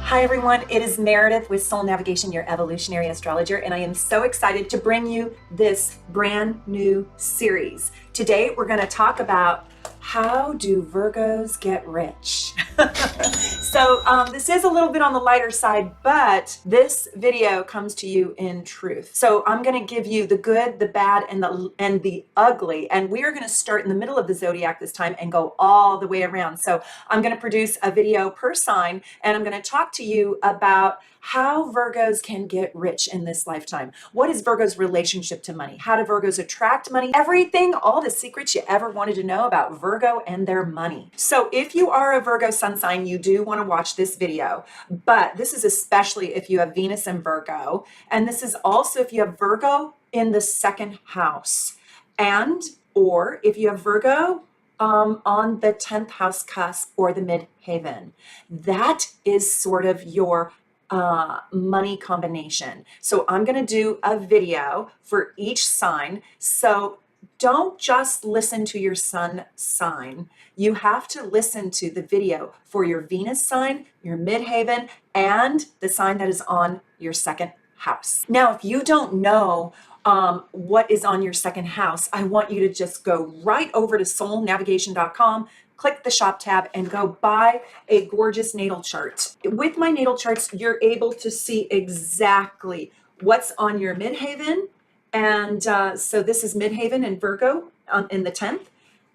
Hi everyone, it is Meredith with Soul Navigation, your evolutionary astrologer, and I am so excited to bring you this brand new series. Today we're going to talk about how do Virgos get rich? This is a little bit on the lighter side, but this video comes to you in truth. So I'm going to give you the good, the bad, and the ugly, and we are going to start in the middle of the zodiac this time and go all the way around. So I'm going to produce a video per sign, and I'm going to talk to you about how Virgos can get rich in this lifetime. What is Virgo's relationship to money? How do Virgos attract money? Everything, all the secrets you ever wanted to know about Virgo and their money. So if you are a Virgo sun sign, you do want to watch this video, but this is especially if you have Venus in Virgo, and this is also if you have Virgo in the second house, and or if you have Virgo on the 10th house cusp or the midheaven. That is sort of your money combination. So I'm going to do a video for each sign. So don't just listen to your sun sign. You have to listen to the video for your Venus sign, your midheaven, and the sign that is on your second house. Now, if you don't know what is on your second house, I want you to just go right over to soulnavigation.com, click the shop tab, and go buy a gorgeous natal chart. With my natal charts, you're able to see exactly what's on your midheaven. And so this is midheaven in Virgo in the 10th.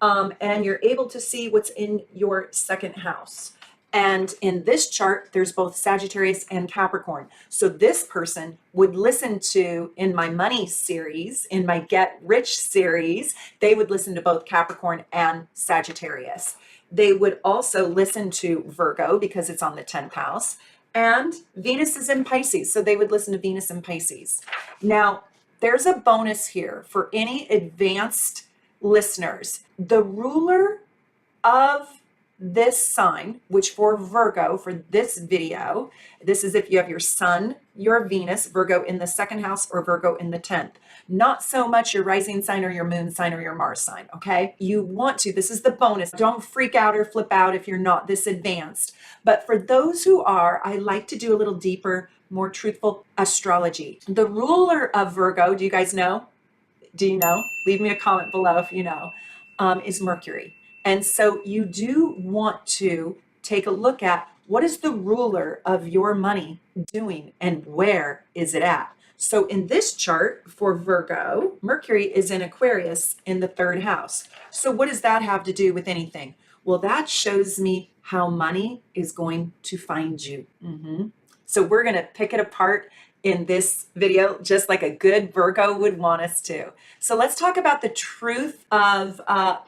And you're able to see what's in your second house. And in this chart, there's both Sagittarius and Capricorn. So this person would listen to, in my money series, in my Get Rich series, they would listen to both Capricorn and Sagittarius. They would also listen to Virgo because it's on the 10th house. And Venus is in Pisces, so they would listen to Venus in Pisces. Now, there's a bonus here for any advanced listeners. The ruler of this sign, which for Virgo, for this video, this is if you have your sun, your Venus, Virgo in the second house, or Virgo in the 10th. Not so much your rising sign or your moon sign or your Mars sign, okay? You want to, this is the bonus. Don't freak out or flip out if you're not this advanced. But for those who are, I like to do a little deeper, more truthful astrology. The ruler of Virgo, do you guys know? Do you know? Leave me a comment below if you know, is Mercury. And so you do want to take a look at what is the ruler of your money doing and where is it at? So in this chart for Virgo, Mercury is in Aquarius in the 3rd house. So what does that have to do with anything? Well, that shows me how money is going to find you. So we're going to pick it apart in this video, just like a good Virgo would want us to. So let's talk about the truth of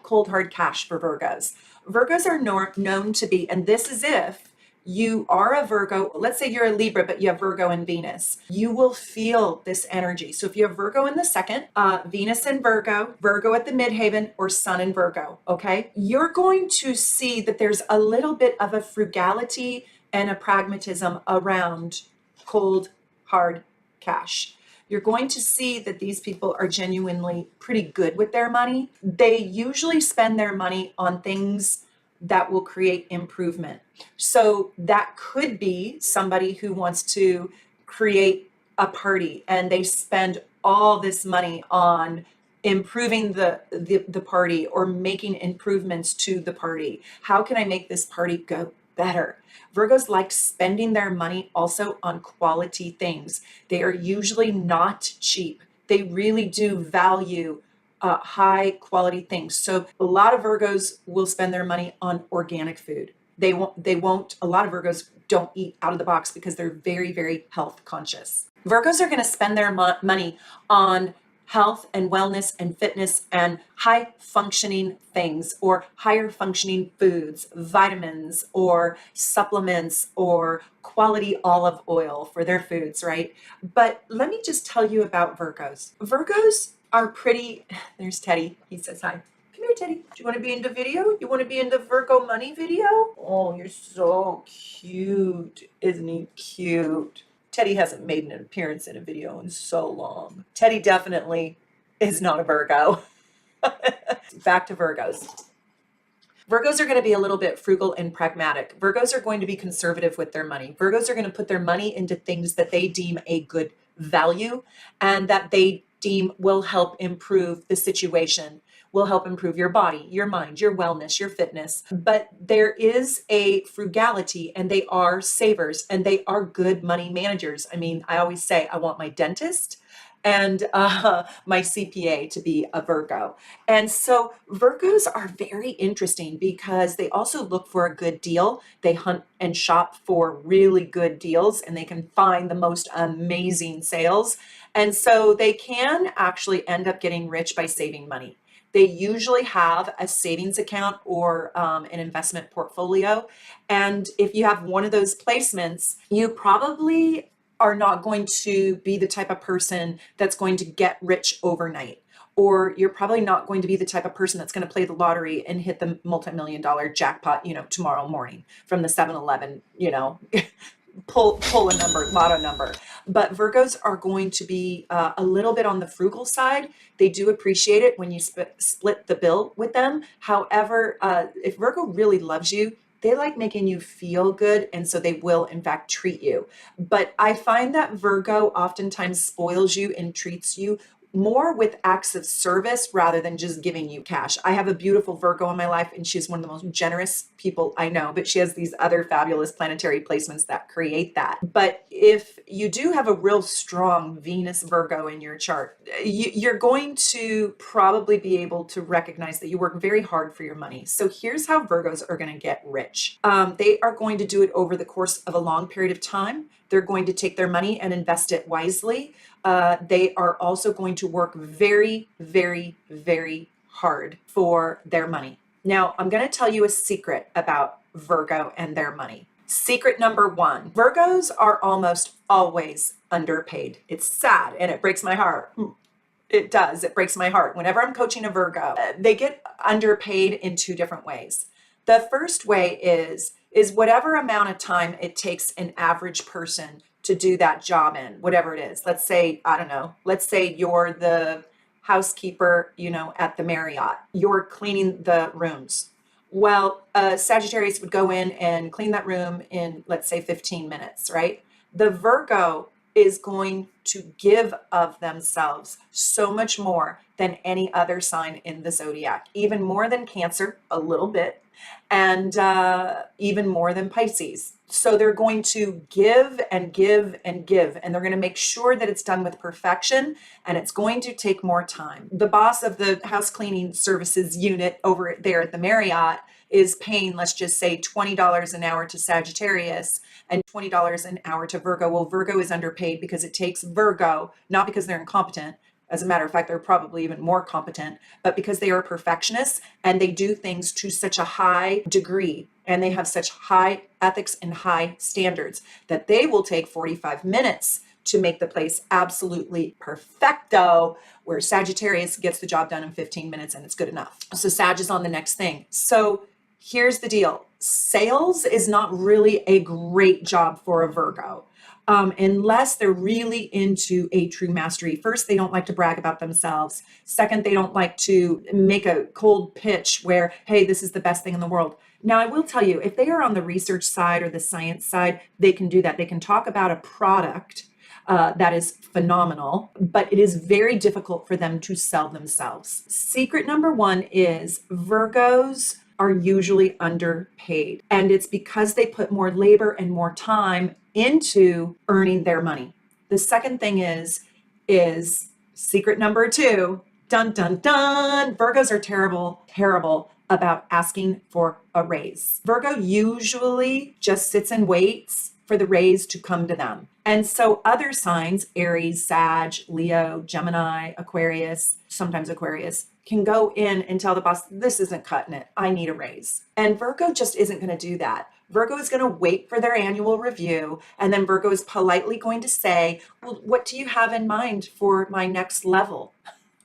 cold hard cash for Virgos. Virgos are known to be, and this is if you are a Virgo, let's say you're a Libra, but you have Virgo and Venus, you will feel this energy. So if you have Virgo in the second, Venus in Virgo, Virgo at the midheaven, or Sun in Virgo, okay? You're going to see that there's a little bit of a frugality and a pragmatism around cold hard cash. You're going to see that these people are genuinely pretty good with their money. They usually spend their money on things that will create improvement. So that could be somebody who wants to create a party and they spend all this money on improving the party or making improvements to the party. How can I make this party go better? Virgos like spending their money also on quality things. They are usually not cheap. They really do value high quality things. So a lot of Virgos will spend their money on organic food. A lot of Virgos don't eat out of the box because they're very, very health conscious. Virgos are going to spend their money on health and wellness and fitness and high functioning things or higher functioning foods, vitamins or supplements or quality olive oil for their foods, right? But let me just tell you about Virgos. Virgos are pretty, there's Teddy, he says hi. Come here, Teddy. Do you want to be in the video? You want to be in the Virgo money video? Oh, you're so cute. Isn't he cute? Teddy hasn't made an appearance in a video in so long. Teddy definitely is not a Virgo. Back to Virgos. Virgos are going to be a little bit frugal and pragmatic. Virgos are going to be conservative with their money. Virgos are going to put their money into things that they deem a good value and that they deem will help improve the situation, will help improve your body, your mind, your wellness, your fitness. But there is a frugality, and they are savers, and they are good money managers. I mean, I always say I want my dentist and my CPA to be a Virgo. And so Virgos are very interesting because they also look for a good deal. They hunt and shop for really good deals, and they can find the most amazing sales. And so they can actually end up getting rich by saving money. They usually have a savings account or an investment portfolio. And if you have one of those placements, you probably are not going to be the type of person that's going to get rich overnight. Or you're probably not going to be the type of person that's going to play the lottery and hit the multi-million-dollar jackpot, tomorrow morning from the 7-Eleven, pull a number, lotto number. But Virgos are going to be a little bit on the frugal side. They do appreciate it when you split the bill with them. However, if Virgo really loves you, they like making you feel good, and so they will, in fact, treat you. But I find that Virgo oftentimes spoils you and treats you more with acts of service rather than just giving you cash. I have a beautiful Virgo in my life, and she's one of the most generous people I know, but she has these other fabulous planetary placements that create that. But if you do have a real strong Venus Virgo in your chart, you're going to probably be able to recognize that you work very hard for your money. So here's how Virgos are going to get rich. They are going to do it over the course of a long period of time. They're going to take their money and invest it wisely. They are also going to work very, very, very hard for their money. Now, I'm going to tell you a secret about Virgo and their money. Secret number one, Virgos are almost always underpaid. It's sad and it breaks my heart. It does. It breaks my heart. Whenever I'm coaching a Virgo, they get underpaid in two different ways. The first way is whatever amount of time it takes an average person to do that job in, whatever it is. Let's say, I don't know, let's say you're the housekeeper, at the Marriott. You're cleaning the rooms. Well, Sagittarius would go in and clean that room in, let's say, 15 minutes, right? The Virgo is going to give of themselves so much more than any other sign in the zodiac, even more than Cancer, a little bit, and even more than Pisces. So they're going to give and give and give, and they're going to make sure that it's done with perfection, and it's going to take more time. The boss of the house cleaning services unit over there at the Marriott is paying, let's just say, $20 an hour to Sagittarius and $20 an hour to Virgo. Well, Virgo is underpaid because it takes Virgo, not because they're incompetent. As a matter of fact, they're probably even more competent, but because they are perfectionists and they do things to such a high degree and they have such high ethics and high standards that they will take 45 minutes to make the place absolutely perfecto, where Sagittarius gets the job done in 15 minutes and it's good enough. So Sag is on the next thing. So here's the deal. Sales is not really a great job for a Virgo. Unless they're really into a true mastery. First, they don't like to brag about themselves. Second, they don't like to make a cold pitch where, hey, this is the best thing in the world. Now, I will tell you, if they are on the research side or the science side, they can do that. They can talk about a product that is phenomenal, but it is very difficult for them to sell themselves. Secret number one is Virgos are usually underpaid. And it's because they put more labor and more time into earning their money. The second thing is secret number two, dun, dun, dun. Virgos are terrible about asking for a raise. Virgo usually just sits and waits for the raise to come to them. And so other signs, Aries, Sag, Leo, Gemini, Aquarius, sometimes Aquarius, can go in and tell the boss, this isn't cutting it. I need a raise. And Virgo just isn't going to do that. Virgo is going to wait for their annual review. And then Virgo is politely going to say, well, what do you have in mind for my next level?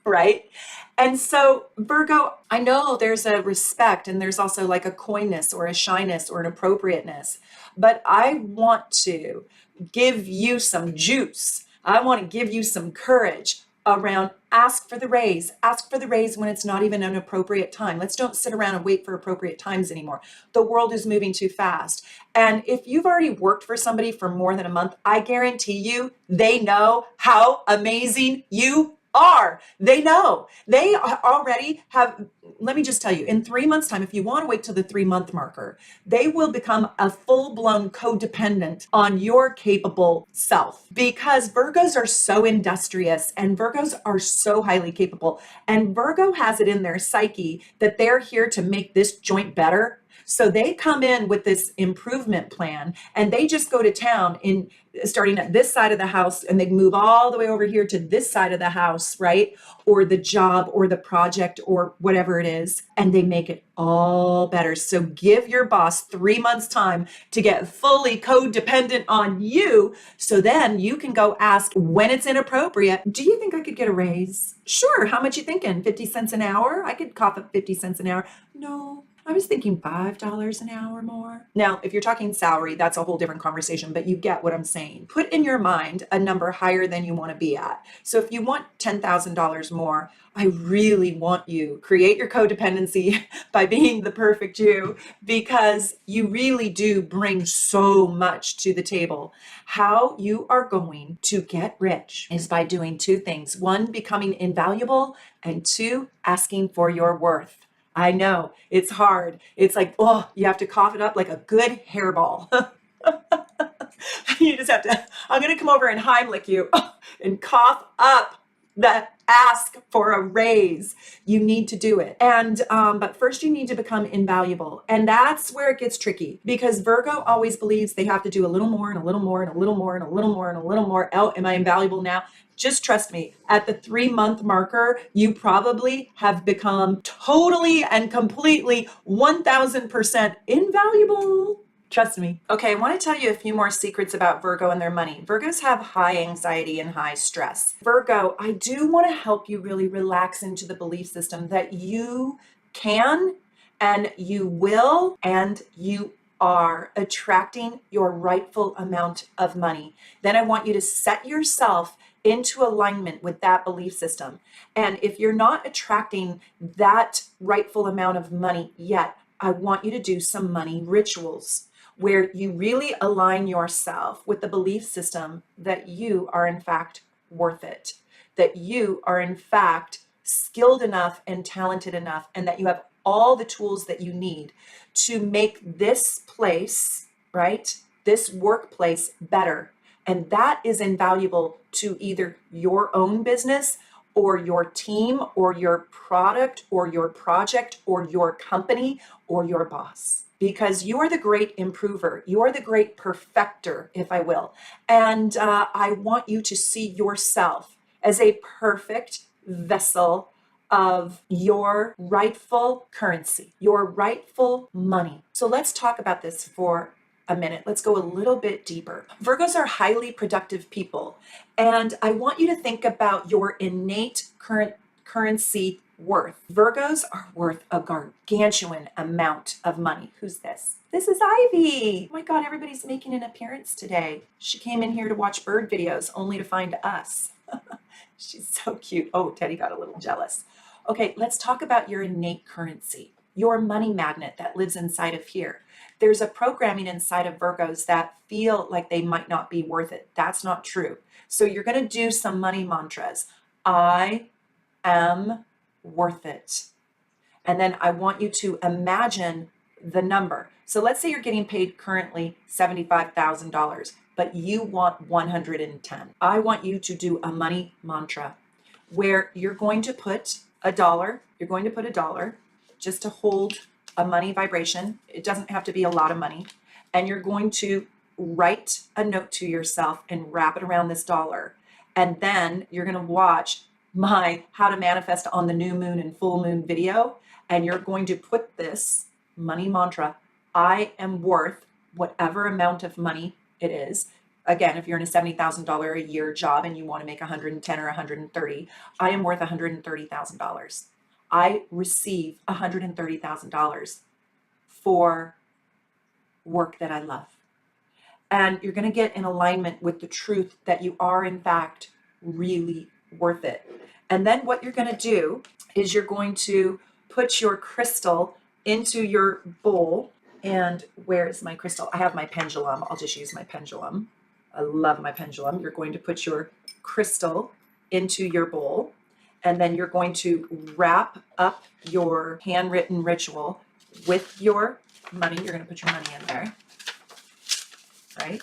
Right? And so Virgo, I know there's a respect and there's also like a coyness or a shyness or an appropriateness, but I want to give you some juice. I want to give you some courage around Ask for the raise. Ask for the raise when it's not even an appropriate time. Let's don't sit around and wait for appropriate times anymore. The world is moving too fast. And if you've already worked for somebody for more than a month, I guarantee you they know how amazing you are. They know. They already have, let me just tell you, in 3 months' time, if you want to wait till the 3 month marker, they will become a full-blown codependent on your capable self, because Virgos are so industrious and Virgos are so highly capable. And Virgo has it in their psyche that they're here to make this joint better. So they come in with this improvement plan and they just go to town in starting at this side of the house and they move all the way over here to this side of the house, right? Or the job or the project or whatever it is, and they make it all better. So give your boss 3 months time to get fully codependent on you, so then you can go ask when it's inappropriate, do you think I could get a raise? Sure, how much you thinking? 50 cents an hour? I could cough up 50 cents an hour. No, I was thinking $5 an hour more. Now, if you're talking salary, that's a whole different conversation, but you get what I'm saying. Put in your mind a number higher than you want to be at. So if you want $10,000 more, I really want you create your codependency by being the perfect you, because you really do bring so much to the table. How you are going to get rich is by doing two things. One, becoming invaluable, and two, asking for your worth. I know it's hard. It's like, oh, you have to cough it up like a good hairball. You just have to, I'm going to come over and Heimlich you and cough up the ask for a raise. You need to do it. And, but first you need to become invaluable. And that's where it gets tricky, because Virgo always believes they have to do a little more and a little more and a little more and a little more and a little more. Oh, am I invaluable now? Just trust me, at the 3 month marker, you probably have become totally and completely 1000% invaluable. Trust me. Okay, I want to tell you a few more secrets about Virgo and their money. Virgos have high anxiety and high stress. Virgo, I do want to help you really relax into the belief system that you can and you will and you are attracting your rightful amount of money. Then I want you to set yourself into alignment with that belief system. And if you're not attracting that rightful amount of money yet, I want you to do some money rituals where you really align yourself with the belief system that you are in fact worth it, that you are in fact skilled enough and talented enough, and that you have all the tools that you need to make this place, right, this workplace better. And that is invaluable to either your own business or your team or your product or your project or your company or your boss, because you are the great improver. You are the great perfecter, if I will. And I want you to see yourself as a perfect vessel of your rightful currency, your rightful money. So let's talk about this for a minute. Let's go a little bit deeper. Virgos are highly productive people. And I want you to think about your innate currency worth. Virgos are worth a gargantuan amount of money. Who's this? This is Ivy. Oh my God, everybody's making an appearance today. She came in here to watch bird videos only to find us. She's so cute. Oh, Teddy got a little jealous. Okay, let's talk about your innate currency, your money magnet that lives inside of here. There's a programming inside of Virgos that feel like they might not be worth it. That's not true. So you're going to do some money mantras. I am worth it. And then I want you to imagine the number. So let's say you're getting paid currently $75,000, but you want 110. I want you to do a money mantra where you're going to put a dollar. You're going to put a dollar just to hold a money vibration. It doesn't have to be a lot of money. And you're going to write a note to yourself and wrap it around this dollar. And then you're going to watch my How to Manifest on the New Moon and Full Moon video. And you're going to put this money mantra, I am worth whatever amount of money it is. Again, if you're in a $70,000 a year job and you want to make 110 or 130, I am worth $130,000. I receive $130,000 for work that I love. And you're going to get in alignment with the truth that you are, in fact, really worth it. And then what you're going to do is you're going to put your crystal into your bowl. And where is my crystal? I have my pendulum. I'll just use my pendulum. I love my pendulum. You're going to put your crystal into your bowl, and then you're going to wrap up your handwritten ritual with your money. You're going to put your money in there, right?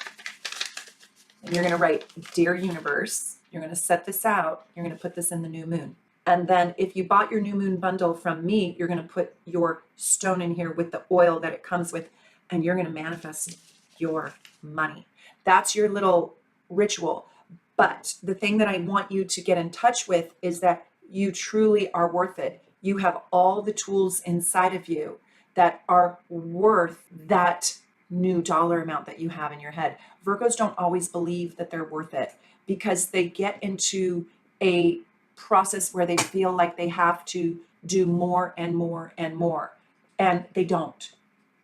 And you're going to write, Dear Universe. You're going to set this out. You're going to put this in the new moon. And then if you bought your new moon bundle from me, you're going to put your stone in here with the oil that it comes with, and you're going to manifest your money. That's your little ritual. But the thing that I want you to get in touch with is that you truly are worth it. You have all the tools inside of you that are worth that new dollar amount that you have in your head. Virgos don't always believe that they're worth it because they get into a process where they feel like they have to do more and more and more, and they don't.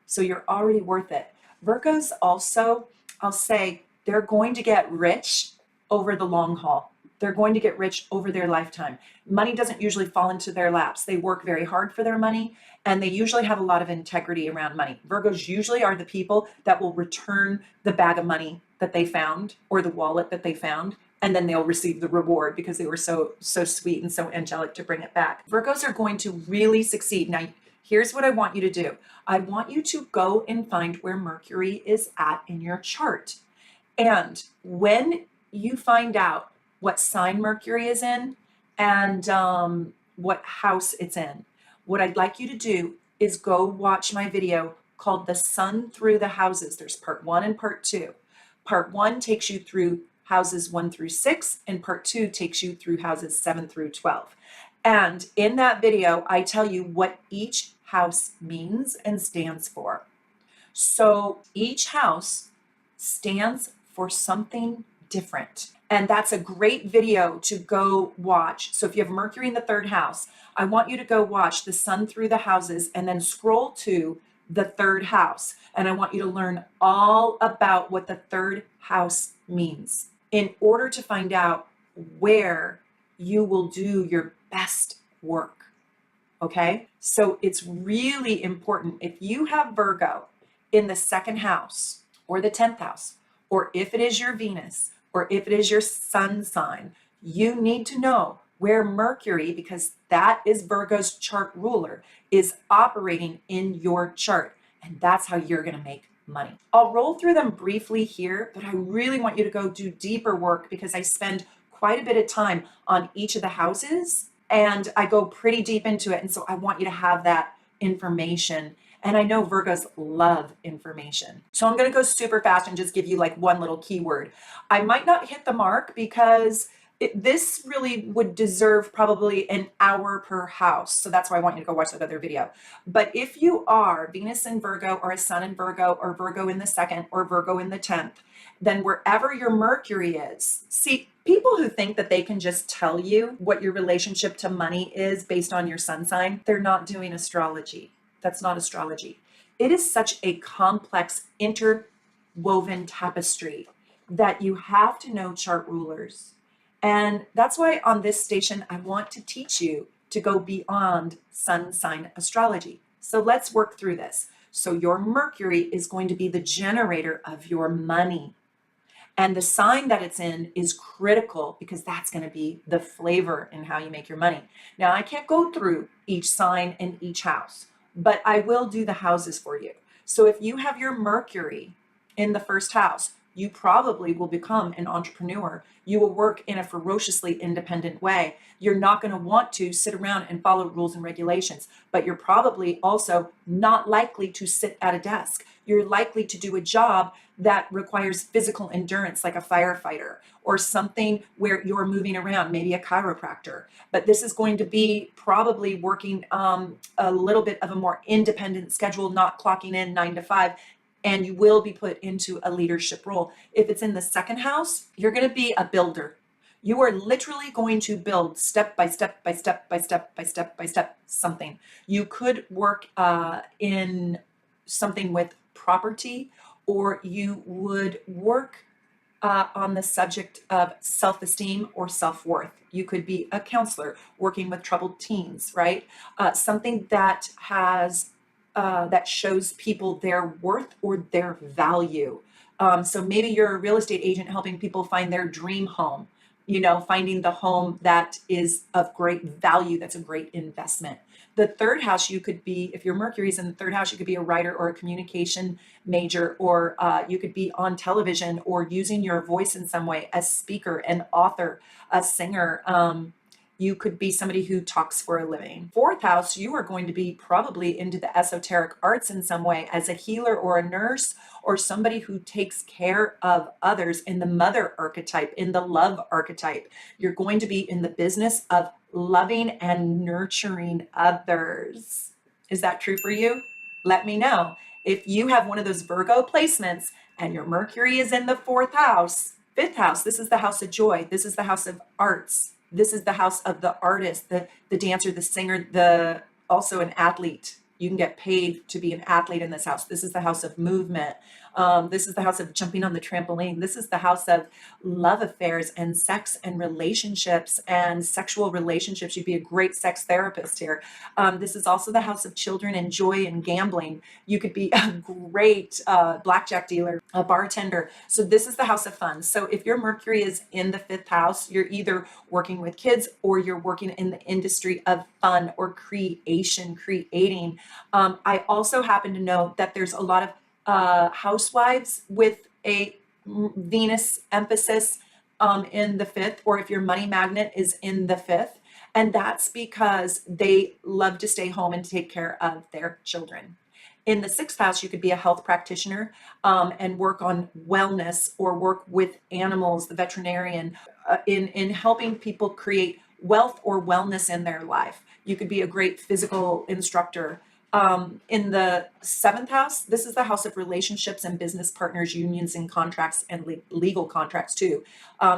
So you're already worth it. Virgos also, I'll say, they're going to get rich over the long haul. They're going to get rich over their lifetime. Money doesn't usually fall into their laps. They work very hard for their money, and they usually have a lot of integrity around money. Virgos usually are the people that will return the bag of money that they found or the wallet that they found, and then they'll receive the reward because they were so sweet and so angelic to bring it back. Virgos are going to really succeed. Now, here's what I want you to do. I want you to go and find where Mercury is at in your chart. And when you find out what sign Mercury is in and what house it's in, what I'd like you to do is go watch my video called The Sun Through the Houses. There's part 1 and part 2. Part 1 takes you through houses 1 through 6, and part 2 takes you through houses 7 through 12. And in that video, I tell you what each house means and stands for. So each house stands for something different. And that's a great video to go watch. So if you have Mercury in the 3rd house, I want you to go watch The Sun Through the Houses and then scroll to the 3rd house. And I want you to learn all about what the 3rd house means in order to find out where you will do your best work. Okay? So it's really important. If you have Virgo in the 2nd house or the 10th house, or if it is your Venus, or if it is your sun sign, you need to know where Mercury, because that is Virgo's chart ruler, is operating in your chart. And that's how you're going to make money. I'll roll through them briefly here, but I really want you to go do deeper work because I spend quite a bit of time on each of the houses and I go pretty deep into it. And so I want you to have that information. And I know Virgos love information. So I'm going to go super fast and just give you like one little keyword. I might not hit the mark because this really would deserve probably an hour per house. So that's why I want you to go watch that other video. But if you are Venus in Virgo or a Sun in Virgo or Virgo in the 2nd or Virgo in the 10th, then wherever your Mercury is, see, people who think that they can just tell you what your relationship to money is based on your sun sign, they're not doing astrology. That's not astrology. It is such a complex interwoven tapestry that you have to know chart rulers. And that's why on this station, I want to teach you to go beyond sun sign astrology. So let's work through this. So your Mercury is going to be the generator of your money. And the sign that it's in is critical because that's going to be the flavor in how you make your money. Now, I can't go through each sign and each house, but I will do the houses for you. So if you have your Mercury in the 1st house, you probably will become an entrepreneur. You will work in a ferociously independent way. You're not going to want to sit around and follow rules and regulations, but you're probably also not likely to sit at a desk. You're likely to do a job that requires physical endurance, like a firefighter, or something where you're moving around, maybe a chiropractor. But this is going to be probably working a little bit of a more independent schedule, not clocking in 9 to 5. And you will be put into a leadership role. If it's in the 2nd house, you're going to be a builder. You are literally going to build step by step by step by step by step by step something. You could work in something with property, or you would work on the subject of self-esteem or self-worth. You could be a counselor working with troubled teens, right? Something that has that shows people their worth or their value. So maybe you're a real estate agent helping people find their dream home, finding the home that is of great value, that's a great investment. The third house, you could be, if your Mercury's in the third house, you could be a writer or a communication major, or you could be on television or using your voice in some way, a speaker, an author, a singer. You could be somebody who talks for a living. Fourth house, you are going to be probably into the esoteric arts in some way as a healer or a nurse or somebody who takes care of others in the mother archetype, in the love archetype. You're going to be in the business of loving and nurturing others. Is that true for you? Let me know. If you have one of those Virgo placements and your Mercury is in the fourth house, fifth house, this is the house of joy. This is the house of arts. This is the house of the artist, the dancer, the singer, also an athlete. You can get paid to be an athlete in this house. This is the house of movement. This is the house of jumping on the trampoline. This is the house of love affairs and sex and relationships and sexual relationships. You'd be a great sex therapist here. This is also the house of children and joy and gambling. You could be a great blackjack dealer, a bartender. So this is the house of fun. So if your Mercury is in the fifth house, you're either working with kids or you're working in the industry of fun or creating. I also happen to know that there's a lot of housewives with a Venus emphasis in the fifth, or if your money magnet is in the fifth. And that's because they love to stay home and take care of their children. In the sixth house, you could be a health practitioner and work on wellness or work with animals, the veterinarian, in helping people create wealth or wellness in their life. You could be a great physical instructor. In the seventh house, this is the house of relationships and business partners, unions and contracts and legal contracts too.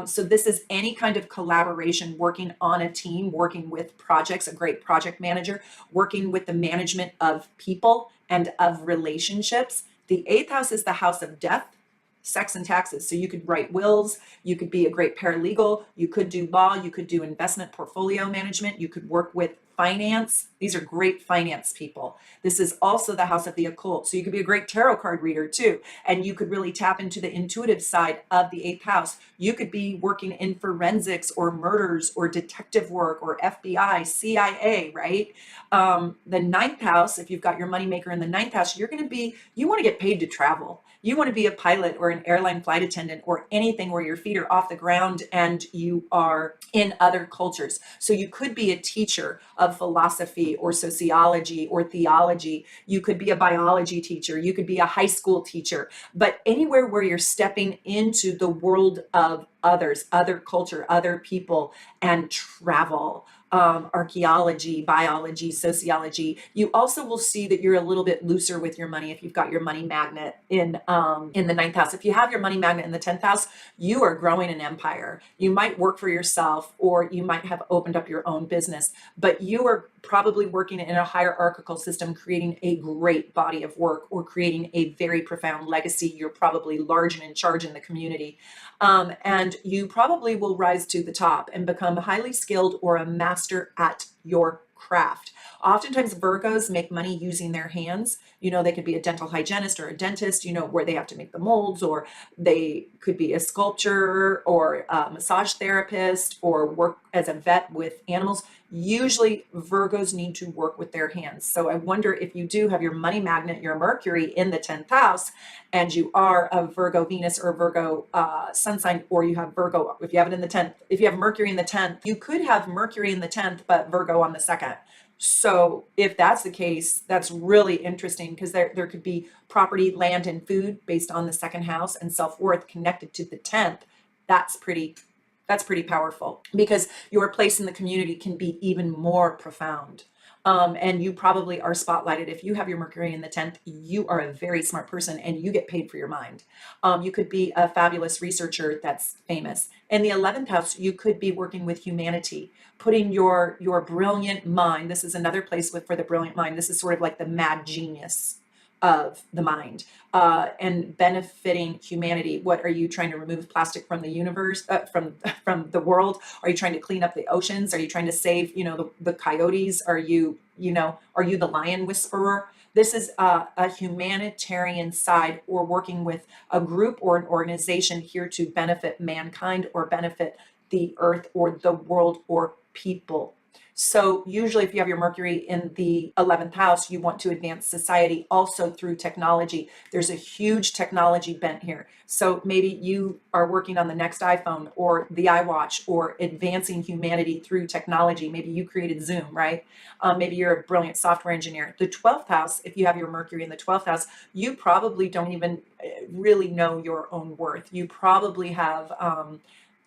So this is any kind of collaboration, working on a team, working with projects, a great project manager, working with the management of people and of relationships. The eighth house is the house of death, sex and taxes. So you could write wills, you could be a great paralegal, you could do law, you could do investment portfolio management, you could work with finance. These are great finance people. This is also the house of the occult. So you could be a great tarot card reader too. And you could really tap into the intuitive side of the eighth house. You could be working in forensics or murders or detective work or FBI, CIA, right? The ninth house, if you've got your moneymaker in the ninth house, you want to get paid to travel. You want to be a pilot or an airline flight attendant or anything where your feet are off the ground and you are in other cultures. So you could be a teacher of philosophy or sociology or theology. You could be a biology teacher. You could be a high school teacher. But anywhere where you're stepping into the world of others, other culture, other people, and travel. Archaeology, biology, sociology. You also will see that you're a little bit looser with your money if you've got your money magnet in the ninth house. If you have your money magnet in the 10th house, you are growing an empire. You might work for yourself or you might have opened up your own business, but you are probably working in a hierarchical system, creating a great body of work or creating a very profound legacy. You're probably large and in charge in the community. And you probably will rise to the top and become highly skilled or a master at your craft. Oftentimes Virgos make money using their hands. They could be a dental hygienist or a dentist, where they have to make the molds, or they could be a sculptor or a massage therapist or work as a vet with animals. Usually Virgos need to work with their hands. So I wonder if you do have your money magnet, your Mercury in the 10th house, and you are a Virgo Venus or Virgo sun sign, or you have Virgo, if you have it in the 10th, if you have Mercury in the 10th, you could have Mercury in the 10th, but Virgo on the 2nd. So if that's the case, that's really interesting because there could be property, land, and food based on the second house and self-worth connected to the 10th. That's pretty powerful because your place in the community can be even more profound. And you probably are spotlighted. If you have your Mercury in the 10th, you are a very smart person and you get paid for your mind. You could be a fabulous researcher that's famous. In the 11th house, you could be working with humanity, putting your brilliant mind. This is another place for the brilliant mind. This is sort of like the mad genius of the mind, and benefiting humanity. What are you trying to remove plastic from the universe, from the world? Are you trying to clean up the oceans? Are you trying to save, the coyotes? Are you, are you the lion whisperer? This is a humanitarian side, or working with a group or an organization here to benefit mankind or benefit the earth or the world or people. So usually if you have your Mercury in the 11th house, you want to advance society also through technology. There's a huge technology bent here. So maybe you are working on the next iPhone or the iWatch, or advancing humanity through technology. Maybe you created Zoom, right? Maybe you're a brilliant software engineer. The 12th house, if you have your Mercury in the 12th house, you probably don't even really know your own worth. You probably have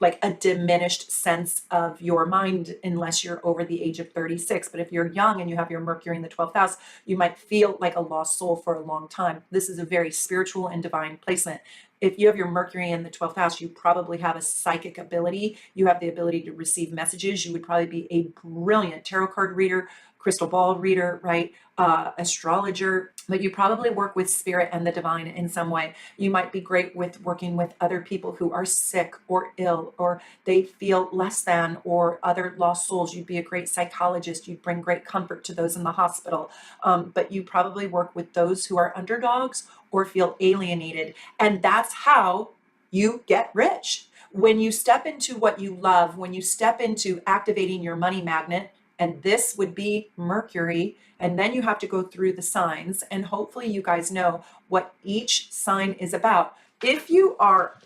like a diminished sense of your mind unless you're over the age of 36. But if you're young and you have your Mercury in the 12th house, you might feel like a lost soul for a long time. This is a very spiritual and divine placement. If you have your Mercury in the 12th house, you probably have a psychic ability. You have the ability to receive messages. You would probably be a brilliant tarot card reader, crystal ball reader, right? Astrologer, but you probably work with spirit and the divine in some way. You might be great with working with other people who are sick or ill, or they feel less than, or other lost souls. You'd be a great psychologist. You'd bring great comfort to those in the hospital. But you probably work with those who are underdogs or feel alienated. And that's how you get rich. When you step into what you love, when you step into activating your money magnet, and this would be Mercury, and then you have to go through the signs, and hopefully you guys know what each sign is about. If you are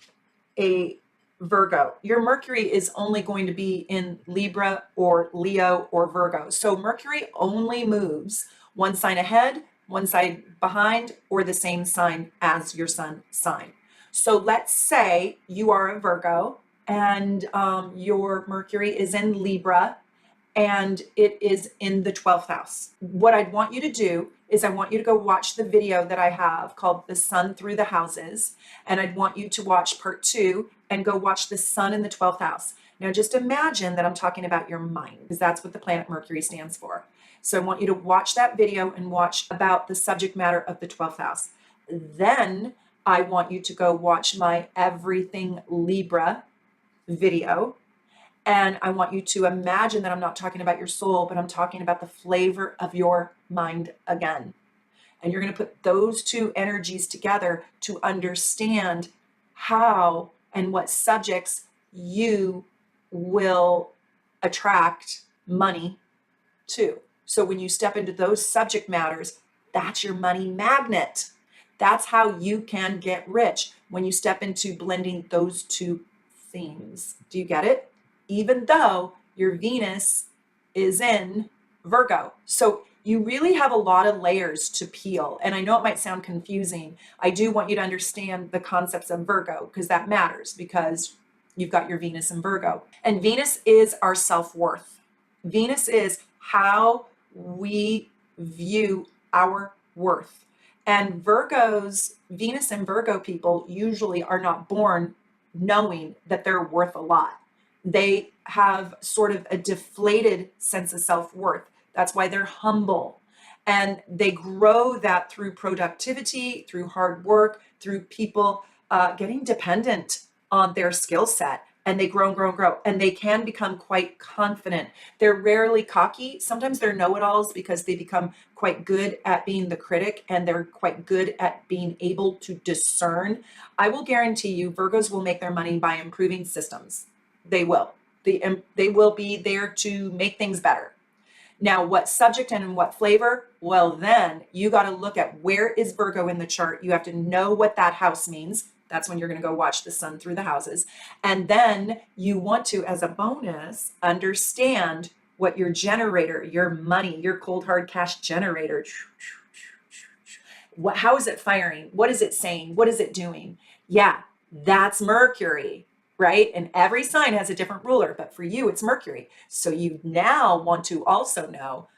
a Virgo, your Mercury is only going to be in Libra or Leo or Virgo. So Mercury only moves one sign ahead, one side behind, or the same sign as your sun sign. So let's say you are a Virgo and your Mercury is in Libra and it is in the 12th house. What I'd want you to do is I want you to go watch the video that I have called The Sun Through the Houses. And I'd want you to watch part 2 and go watch the sun in the 12th house. Now just imagine that I'm talking about your mind, because that's what the planet Mercury stands for. So I want you to watch that video and watch about the subject matter of the 12th house. Then I want you to go watch my Everything Libra video. And I want you to imagine that I'm not talking about your soul, but I'm talking about the flavor of your mind again. And you're going to put those two energies together to understand how and what subjects you will attract money to. So when you step into those subject matters, that's your money magnet. That's how you can get rich, when you step into blending those two themes. Do you get it? Even though your Venus is in Virgo. So you really have a lot of layers to peel. And I know it might sound confusing. I do want you to understand the concepts of Virgo, because that matters, because you've got your Venus in Virgo. And Venus is our self-worth. Venus is how we view our worth. And Virgos, Venus and Virgo people usually are not born knowing that they're worth a lot. They have sort of a deflated sense of self-worth. That's why they're humble. And they grow that through productivity, through hard work, through people getting dependent on their skill set. And they grow and grow and grow. And they can become quite confident. They're rarely cocky. Sometimes they're know-it-alls, because they become quite good at being the critic, and they're quite good at being able to discern. I will guarantee you Virgos will make their money by improving systems. They will. They will be there to make things better. Now, what subject and in what flavor? Well, then you got to look at where is Virgo in the chart. You have to know what that house means. That's when you're going to go watch The Sun Through the Houses. And then you want to, as a bonus, understand what your generator, your money, your cold hard cash generator, how is it firing? What is it saying? What is it doing? Yeah, that's Mercury. Right? And every sign has a different ruler, but for you, it's Mercury. So you now want to also know,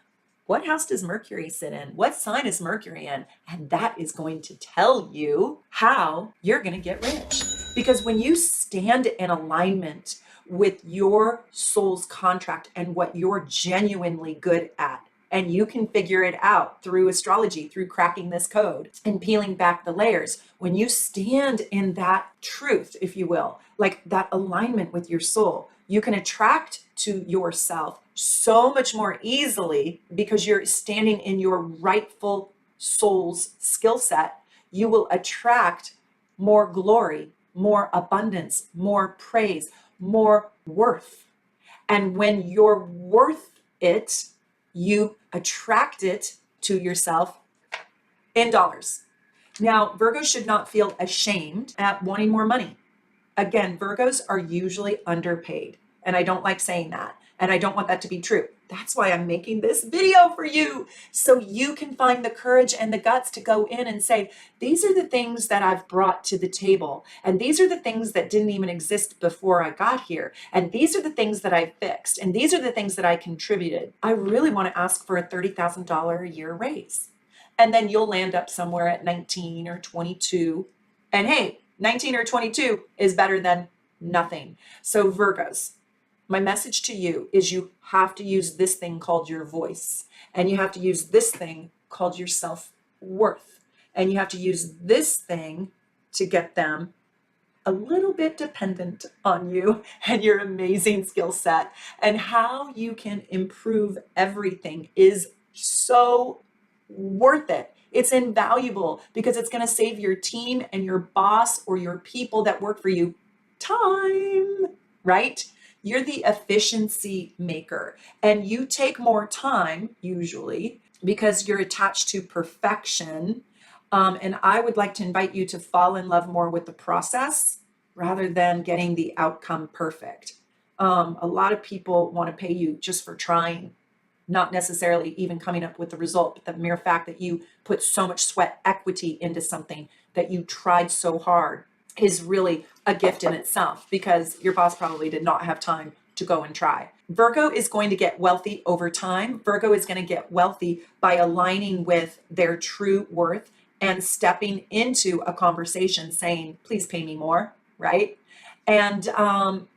what house does Mercury sit in? What sign is Mercury in? And that is going to tell you how you're going to get rich. Because when you stand in alignment with your soul's contract and what you're genuinely good at and you can figure it out through astrology, through cracking this code and peeling back the layers. When you stand in that truth, if you will, like that alignment with your soul, you can attract to yourself so much more easily because you're standing in your rightful soul's skill set. You will attract more glory, more abundance, more praise, more worth. And when you're worth it, you attract it to yourself in dollars. Now, Virgos should not feel ashamed at wanting more money. Again, Virgos are usually underpaid, and I don't like saying that, and I don't want that to be true. That's why I'm making this video for you, so you can find the courage and the guts to go in and say, these are the things that I've brought to the table, and these are the things that didn't even exist before I got here, and these are the things that I fixed, and these are the things that I contributed. I really want to ask for a $30,000 a year raise. And then you'll land up somewhere at 19 or 22. And hey, 19 or 22 is better than nothing. So Virgos, my message to you is you have to use this thing called your voice. And you have to use this thing called your self-worth. And you have to use this thing to get them a little bit dependent on you and your amazing skill set. And how you can improve everything is so worth it. It's invaluable because it's going to save your team and your boss or your people that work for you time, right? You're the efficiency maker, and you take more time usually because you're attached to perfection. And I would like to invite you to fall in love more with the process rather than getting the outcome perfect. A lot of people want to pay you just for trying, not necessarily even coming up with the result, but the mere fact that you put so much sweat equity into something, that you tried so hard, is really a gift in itself, because your boss probably did not have time to go and try. Virgo is going to get wealthy over time. Virgo is going to get wealthy by aligning with their true worth and stepping into a conversation saying, please pay me more, right? And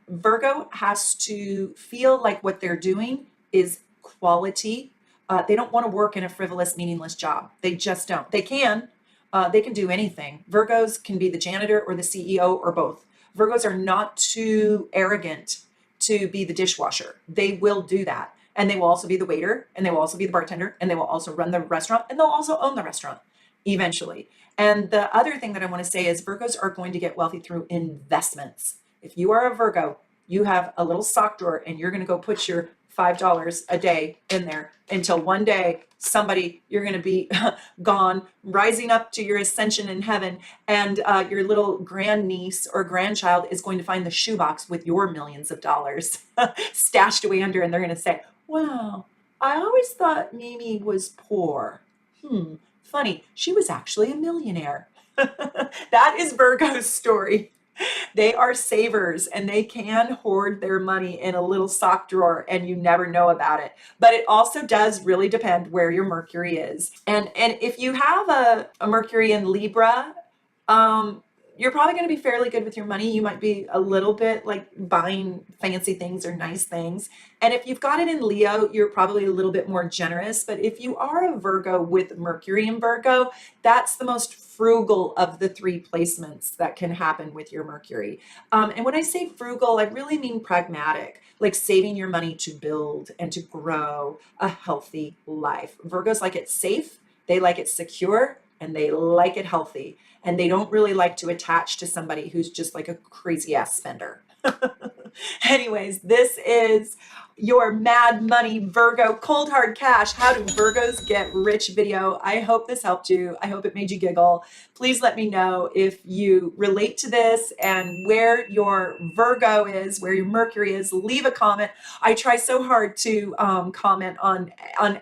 Virgo has to feel like what they're doing is quality. They don't want to work in a frivolous, meaningless job. They just don't. They can do anything. Virgos can be the janitor or the CEO or both. Virgos are not too arrogant to be the dishwasher. They will do that. And they will also be the waiter, and they will also be the bartender, and they will also run the restaurant, and they'll also own the restaurant eventually. And the other thing that I want to say is Virgos are going to get wealthy through investments. If you are a Virgo, you have a little sock drawer and you're going to go put your $5 a day in there until one day you're going to be gone, rising up to your ascension in heaven, and your little grandniece or grandchild is going to find the shoebox with your millions of dollars stashed away under, and they're going to say, wow, I always thought Mimi was poor. Funny, she was actually a millionaire. That is Virgo's story. They are savers, and they can hoard their money in a little sock drawer and you never know about it. But it also does really depend where your Mercury is. And if you have a Mercury in Libra, you're probably going to be fairly good with your money. You might be a little bit like buying fancy things or nice things. And if you've got it in Leo, you're probably a little bit more generous. But if you are a Virgo with Mercury in Virgo, that's the most frugal of the three placements that can happen with your Mercury. And when I say frugal, I really mean pragmatic, like saving your money to build and to grow a healthy life. Virgos like it safe, they like it secure, and they like it healthy. And they don't really like to attach to somebody who's just like a crazy ass spender. Anyways, this is your Mad Money Virgo Cold Hard Cash, How Do Virgos Get Rich video. I hope this helped you. I hope it made you giggle. Please let me know if you relate to this and where your Virgo is, where your Mercury is. Leave a comment. I try so hard to comment on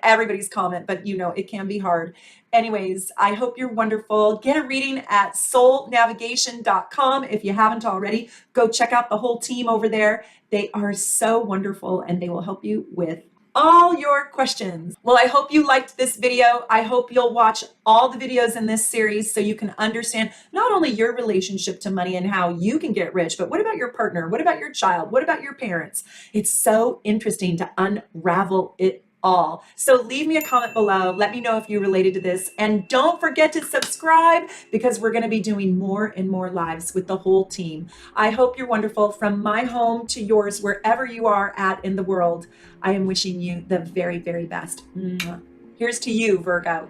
everybody's comment, but you know, it can be hard. Anyways, I hope you're wonderful. Get a reading at soulnavigation.com. If you haven't already, go check out the whole team over there. They are so wonderful, and they will help you with all your questions. Well, I hope you liked this video. I hope you'll watch all the videos in this series so you can understand not only your relationship to money and how you can get rich, but what about your partner? What about your child? What about your parents? It's so interesting to unravel it all. So leave me a comment below. Let me know if you related to this. And don't forget to subscribe because we're going to be doing more and more lives with the whole team. I hope you're wonderful. From my home to yours, wherever you are at in the world, I am wishing you the very, very best. Here's to you, Virgo.